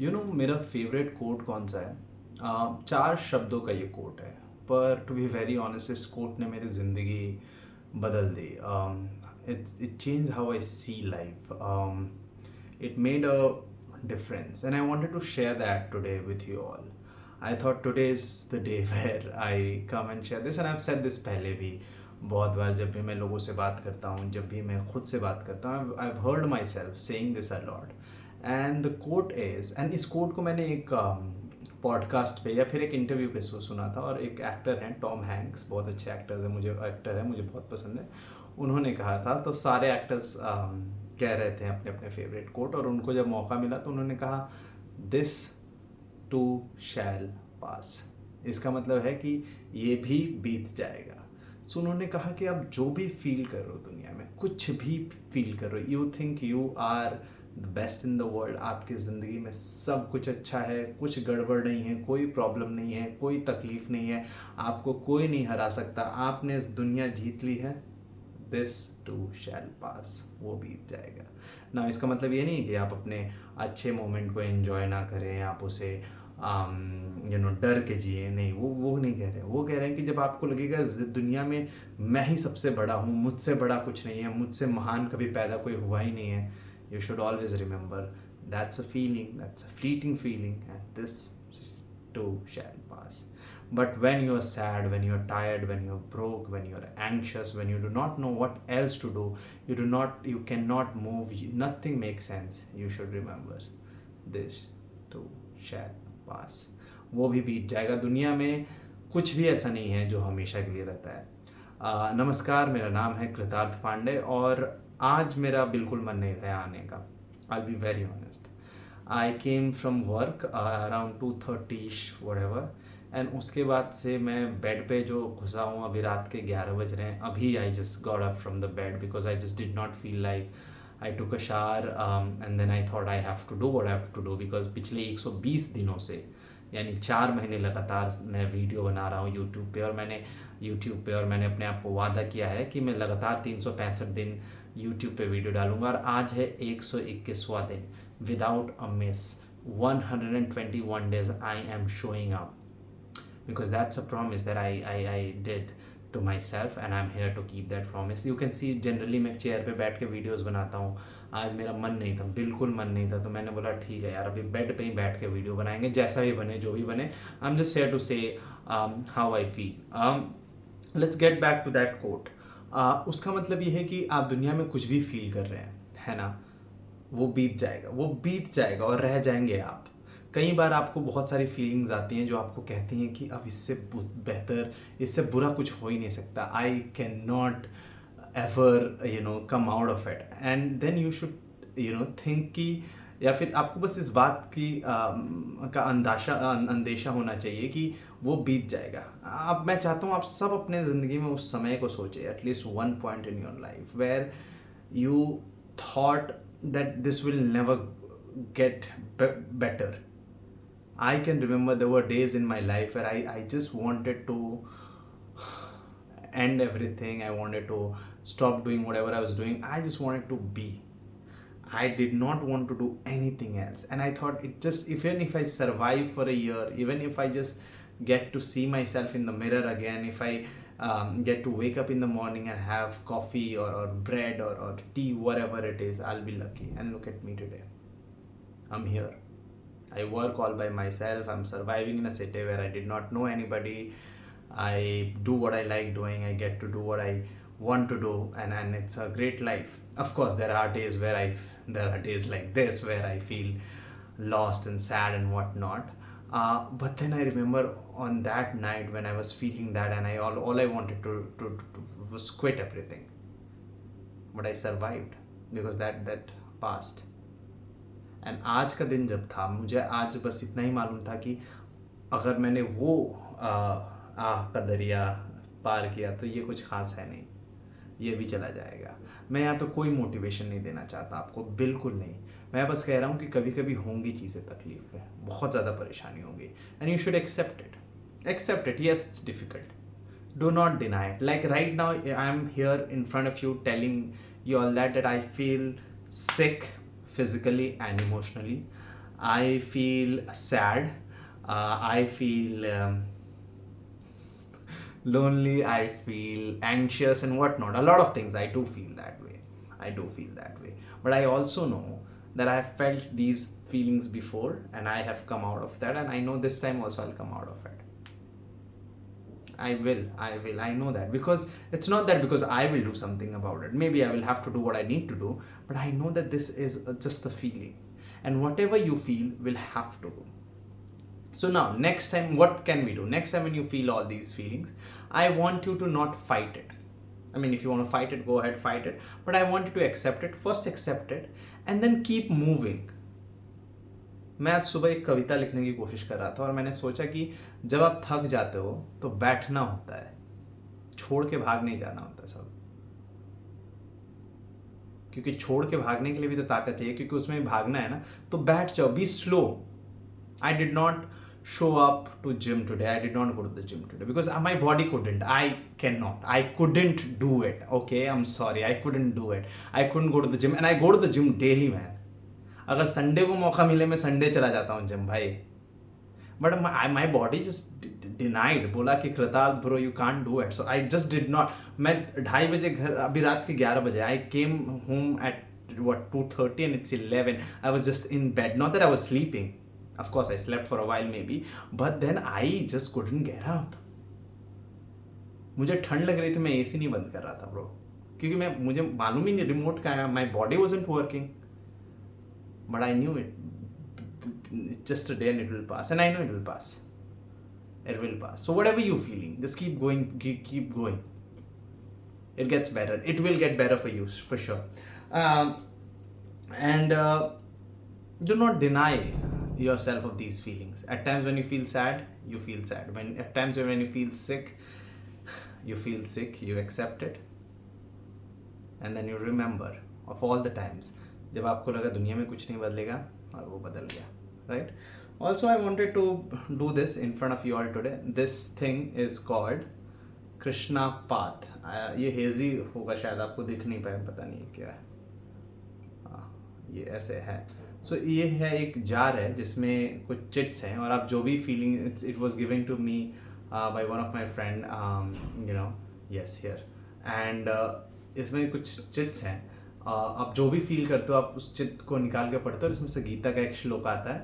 मेरा favourite coat कौन सा है? चार शब्दों का ये कोट है, पर टू बी वेरी ऑनेस्ट इस कोट ने मेरी ज़िंदगी बदल दी. It change how I see life. It made a difference, and I wanted to share that today with you all. I thought today is the day where I come and share this, and I've said this पहले भी बहुत बार. जब भी मैं लोगों से बात करता हूँ, जब भी मैं खुद से बात करता हूँ, I've heard myself saying this a lot. And the quote is, and इस quote को मैंने एक पॉडकास्ट पे या फिर एक इंटरव्यू पे सुना था, और एक एक्टर हैं टॉम हैंक्स, बहुत अच्छे एक्टर है, मुझे बहुत पसंद है. उन्होंने कहा था, तो सारे एक्टर्स कह रहे थे अपने अपने फेवरेट कोट, और उनको जब मौका मिला तो उन्होंने कहा, दिस टू शैल पास. इसका मतलब है कि ये भी बीत जाएगा. सो उन्होंने कहा कि आप जो भी फील कर रहे हो दुनिया में, कुछ भी फील कर रहे हो, you think you are the best in the world, आपकी ज़िंदगी में सब कुछ अच्छा है, कुछ गड़बड़ नहीं है, कोई प्रॉब्लम नहीं है, कोई तकलीफ़ नहीं है, आपको कोई नहीं हरा सकता, आपने इस दुनिया जीत ली है, दिस टू शैल पास, वो बीत जाएगा ना. इसका मतलब ये नहीं कि आप अपने अच्छे मोमेंट को एंजॉय ना करें, आप उसे डर के जिए, नहीं, वो नहीं कह रहे हैं. वो कह रहे हैं कि जब आपको लगेगा दुनिया में मैं ही सबसे बड़ा हूँ, मुझसे बड़ा कुछ नहीं है, मुझसे महान कभी पैदा कोई हुआ ही नहीं है, you should always remember that's a feeling, that's a fleeting feeling, and this too shall pass. But when you are sad, when you are tired, when you are broke, when you are anxious, when you do not know what else to do, you cannot move, nothing makes sense, you should remember this too shall pass. वो भी बीत जाएगा. दुनिया में कुछ भी ऐसा नहीं है जो हमेशा के लिए रहता है. नमस्कार, मेरा नाम है कृतार्थ पांडे, और आज मेरा बिल्कुल मन नहीं था आने का. I be very honest. I came from work around 2:30 whatever, and उसके बाद से मैं बेड पे जो घुसा हूँ, अभी रात के 11 बज रहे हैं. अभी I just got up from the bed because I just did not feel like. I took a shower and then I thought I have to do what I have to do, because पिछले 120 दिनों से, यानी 4 महीने लगातार मैं video बना रहा हूँ यूट्यूब पे, और मैंने अपने आप को वादा किया है कि मैं लगातार 365 दिन यूट्यूब पे वीडियो डालूंगा. और आज है 121वां दिन, without a miss, 121 days I am showing up, because that's a promise that I did to myself, and I'm here to keep that promise. You can see generally मैं चेयर पे बैठ के वीडियोस बनाता हूँ. आज मेरा मन नहीं था, बिल्कुल मन नहीं था, तो मैंने बोला ठीक है यार, अभी बेड पे ही बैठ के वीडियो बनाएंगे, जैसा भी बने, जो भी बने. I am just here to say how I feel. Let's get back to that quote. उसका मतलब ये है कि आप दुनिया में कुछ भी फील कर रहे हैं, है ना, वो बीत जाएगा और रह जाएंगे आप. कई बार आपको बहुत सारी फीलिंग्स आती हैं जो आपको कहती हैं कि अब इससे बेहतर, इससे बुरा कुछ हो ही नहीं सकता, I can not ever come out of it. And then you should think कि, या फिर आपको बस इस बात की का अंदेशा होना चाहिए कि वो बीत जाएगा. अब मैं चाहता हूँ आप सब अपने ज़िंदगी में उस समय को सोचें, at least one point in your life where you thought that this will never get better. I can remember there were days in my life where I just wanted to end everything. I wanted to stop doing whatever I was doing. I just wanted to be. I did not want to do anything else. And I thought, even if I survive for a year, even if I just get to see myself in the mirror again, if I get to wake up in the morning and have coffee or bread or tea, whatever it is, I'll be lucky. And look at me today. I'm here. I work all by myself. I'm surviving in a city where I did not know anybody. I do what I like doing. I get to do what I want to do, and it's a great life. Of course, there are days like this where I feel lost and sad and whatnot. But then I remember on that night when I was feeling that, and all I wanted to was quit everything. But I survived because that passed. And आज का दिन जब था, मुझे आज बस इतना ही मालूम था कि अगर मैंने वो आह का दरिया पार किया तो ये कुछ खास है नहीं, ये भी चला जाएगा. मैं यहाँ पे कोई मोटिवेशन नहीं देना चाहता आपको, बिल्कुल नहीं. मैं बस कह रहा हूँ कि कभी कभी होंगी चीज़ें तकलीफ में, बहुत ज़्यादा परेशानी होगी, and you should accept it. Yes, it's difficult, do not deny it. Like right now I am here in front of you telling you all that I feel sick physically and emotionally. I feel sad, I feel lonely, I feel anxious and whatnot. A lot of things I do feel that way. I do feel that way. But I also know that I have felt these feelings before and I have come out of that, and I know this time also I'll come out of it. I know that, because it's not that because I will do something about it. Maybe I will have to do what I need to do, but I know that this is just a feeling, and whatever you feel will have to go. So now, next time, what can we do? Next time when you feel all these feelings, I want you to not fight it. I mean, if you want to fight it, go ahead, fight it. But I want you to accept it. First accept it and then keep moving. मैं आज सुबह एक कविता लिखने की कोशिश कर रहा था और मैंने सोचा कि जब आप थक जाते हो तो बैठना होता है, छोड़ के भाग नहीं जाना होता सब। क्योंकि छोड़ के भागने के लिए भी तो ताकत चाहिए, क्योंकि उसमें भी भागना है ना, तो बैठ जाओ, be slow. I did not show up to gym today. I did not go to the gym today because my body couldn't. I couldn't do it. Okay, I'm sorry, I couldn't do it. I couldn't go to the gym, and I go to the gym daily, man. अगर Sunday को मौका मिले मैं Sunday चला जाता हूँ gym भाई, but my body just denied, बोला कि Kritarth bro you can't do it, so I just did not. मैं 2:30 बजे घर, अभी रात के 11 बजे I came home at what 2:30 and it's 11. I was just in bed, not that I was sleeping. Of course, I slept for a while maybe, but then I just couldn't get up. मुझे ठंड लग रही थी, मैं AC नहीं बंद कर रहा था ब्रो, क्योंकि मुझे मालूम ही नहीं रिमोट का है, my body wasn't working, but I knew it. It's just a day and it will pass, and I know it will pass. It will pass. So whatever you're feeling, just keep going, keep going. It gets better. It will get better for you, for sure. And do not deny yourself of these feelings. At times when you feel sad, you feel sad. At times when you feel sick, you feel sick. You accept it, and then you remember of all the times जब आपको लगा दुनिया में कुछ नहीं बदलेगा और वो बदल गया, right? Also, I wanted to do this in front of you all today. This thing is called Krishna path. ये हेजी होगा शायद, आपको दिख नहीं पाए, पता नहीं क्या है। ये ऐसे है। सो ये है, एक जार है जिसमें कुछ चिट्स हैं, और आप जो भी feeling, it was given to me by one of my friend, you know, yes here, and इसमें कुछ चिट्स हैं। आप जो भी फील करते हो आप उस चिट को निकाल के पढ़ते हो, और इसमें से गीता का एक श्लोक आता है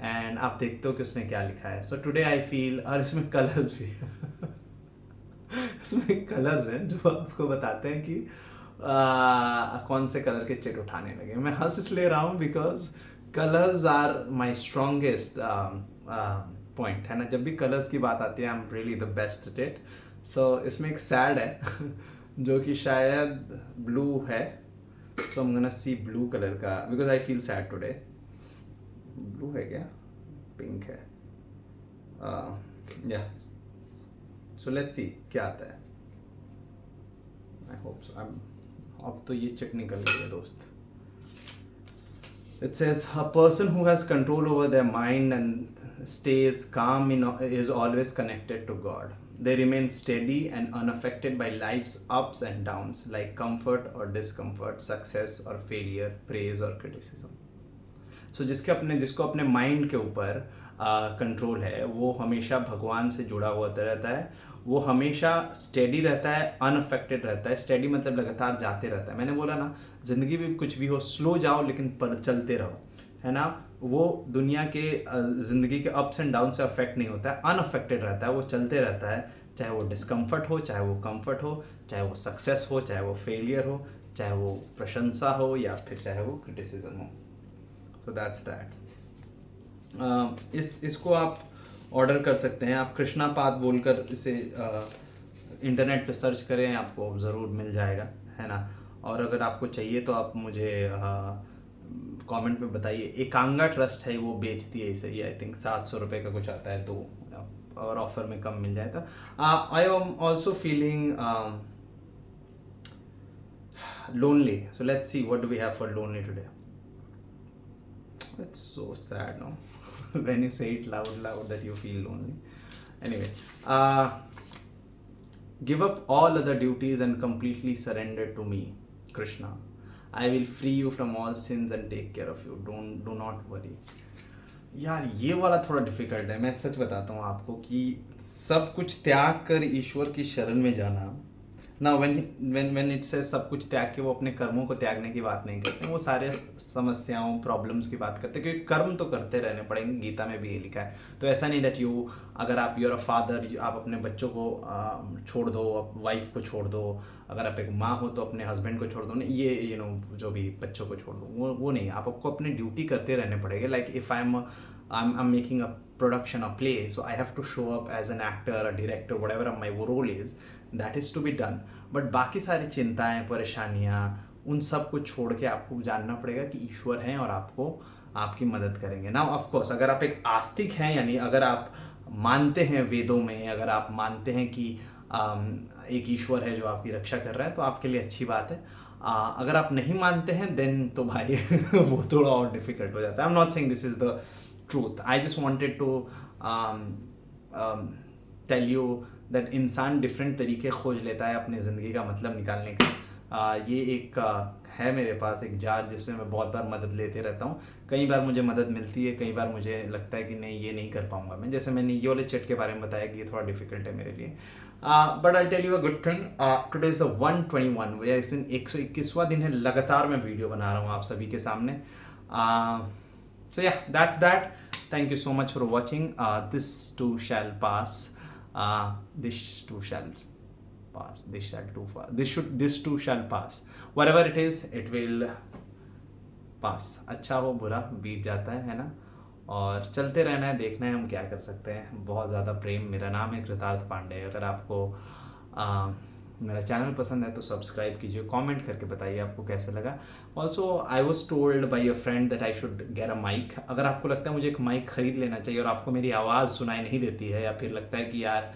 एंड आप देखते हो कि उसमें क्या लिखा है। सो टुडे आई फील, और इसमें कलर्स भी इसमें कलर्स हैं जो आपको बताते हैं कि कौन से कलर के चिट उठाने लगे। मैं हंस इसलिए रहा हूँ because colours are my strongest point, है ना। जब भी कलर्स की बात आती है, I am really the best at it. So इसमें एक सैड है जो कि शायद ब्लू है, so I am gonna see blue colour का because I feel sad today. Blue है क्या, पिंक है, या सो लेट्स सी क्या आता है। आई होप सो। अब तो ये चिट निकल गई है दोस्त। It says a person who has control over their mind and stays calm is always connected to God. They remain steady and unaffected by life's ups and downs, like comfort or discomfort, success or failure, praise or criticism. So जिसको अपने mind के ऊपर control है, वो हमेशा भगवान से जुड़ा हुआ रहता है, वो हमेशा स्टेडी रहता है, अनअफेक्टेड रहता है। स्टेडी मतलब लगातार जाते रहता है। मैंने बोला ना, ज़िंदगी में कुछ भी हो, स्लो जाओ लेकिन पर चलते रहो, है ना। वो दुनिया के ज़िंदगी के अप्स एंड डाउन से अफेक्ट नहीं होता है, अनअफेक्टेड रहता है, वो चलते रहता है, चाहे वो डिस्कम्फर्ट हो, चाहे वो कम्फर्ट हो, चाहे वो सक्सेस हो, चाहे वो फेलियर हो, चाहे वो प्रशंसा हो, या फिर चाहे वो क्रिटिसिज्म हो। So that's that. इसको आप ऑर्डर कर सकते हैं, आप कृष्णा पाथ बोलकर इसे इंटरनेट पे सर्च करें, आपको ज़रूर मिल जाएगा, है ना। और अगर आपको चाहिए तो आप मुझे कमेंट में बताइए। एकांगा ट्रस्ट है, वो बेचती है इसे, ये आई थिंक 700 रुपये का कुछ आता है, तो और ऑफर में कम मिल जाए तो। I am also feeling lonely, so let's see what do we have for lonely today. It's so sad, no? When you say it loud that you feel lonely. Anyway, give up all other duties and completely surrender to me, Krishna. I will free you from all sins and take care of you. Do not worry. यार ये वाला थोड़ा difficult है, मैं सच बताता हूँ आपको कि सब कुछ त्याग कर ईश्वर की शरण में जाना ना, व्हेन इट से सब कुछ त्याग के, वो अपने कर्मों को त्यागने की बात नहीं करते, वो सारे समस्याओं प्रॉब्लम्स की बात करते हैं, क्योंकि कर्म तो करते रहने पड़ेंगे, गीता में भी ये लिखा है। तो ऐसा नहीं दैट यू, अगर आप यूर अ फादर, आप अपने बच्चों को छोड़ दो, आप वाइफ को छोड़ दो, अगर आप एक माँ हो तो अपने हस्बैंड को छोड़ दो, नहीं ये जो भी बच्चों को छोड़ दो, वो नहीं, आपको अपनी ड्यूटी करते रहने पड़ेगा। Like if I'm making a production, a play, so I have to show up as an actor, a director, whatever my role is, that is to be done. But बाकी सारी चिंताएं, परेशानियां, उन सब को छोड़ के आपको जानना पड़ेगा कि ईश्वर हैं और आपको आपकी मदद करेंगे ना। ऑफ कोर्स अगर आप एक आस्तिक हैं, यानी अगर आप मानते हैं वेदों में, अगर आप मानते हैं कि एक ईश्वर है जो आपकी रक्षा कर रहा है, तो आपके लिए अच्छी बात है। अगर आप नहीं मानते हैं देन तो भाई वो थोड़ा और डिफिकल्ट हो जाता है। I am not saying this is the truth. I just wanted to um, um, tell you that इंसान डिफरेंट तरीके खोज लेता है अपनी ज़िंदगी का मतलब निकालने का। ये एक है मेरे पास एक जार जिसमें मैं बहुत बार मदद लेते रहता हूँ। कई बार मुझे मदद मिलती है, कई बार मुझे लगता है कि नहीं ये नहीं कर पाऊँगा मैं। जैसे मैंने ये वाले चैट के बारे में बताया कि ये थोड़ा डिफिकल्ट है मेरे लिए। But I tell you a good thing, today is the 121, 121वां दिन है लगातार मैं वीडियो बना रहा हूँ आप सभी के सामने। So yeah, that's that. Thank you so much for watching. This too shall pass. This too shall pass. This shall too far. This too shall pass. Whatever it is, it will pass. अच्छा हो बुरा बीत जाता है ना। और चलते रहना है, देखना है हम क्या कर सकते हैं। बहुत ज़्यादा प्रेम। मेरा नाम है कृतार्थ पांडे। अगर आपको मेरा चैनल पसंद है तो सब्सक्राइब कीजिए, कमेंट करके बताइए आपको कैसा लगा। Also I was told by a friend that I should get a mic. अगर आपको लगता है मुझे एक माइक खरीद लेना चाहिए और आपको मेरी आवाज़ सुनाई नहीं देती है, या फिर लगता है कि यार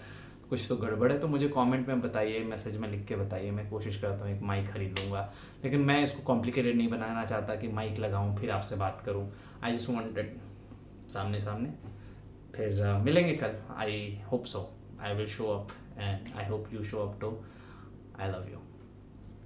कुछ तो गड़बड़ है, तो मुझे कमेंट में बताइए, मैसेज में लिख के बताइए। मैं कोशिश करता हूँ एक माइक खरीद लूँगा, लेकिन मैं इसको कॉम्प्लिकेटेड नहीं बनाना चाहता कि माइक लगाऊँ फिर आपसे बात करूँ। आई जस्ट वांटेड सामने सामने। फिर मिलेंगे कल। I hope so. I will show up and I hope you show up too. I love you.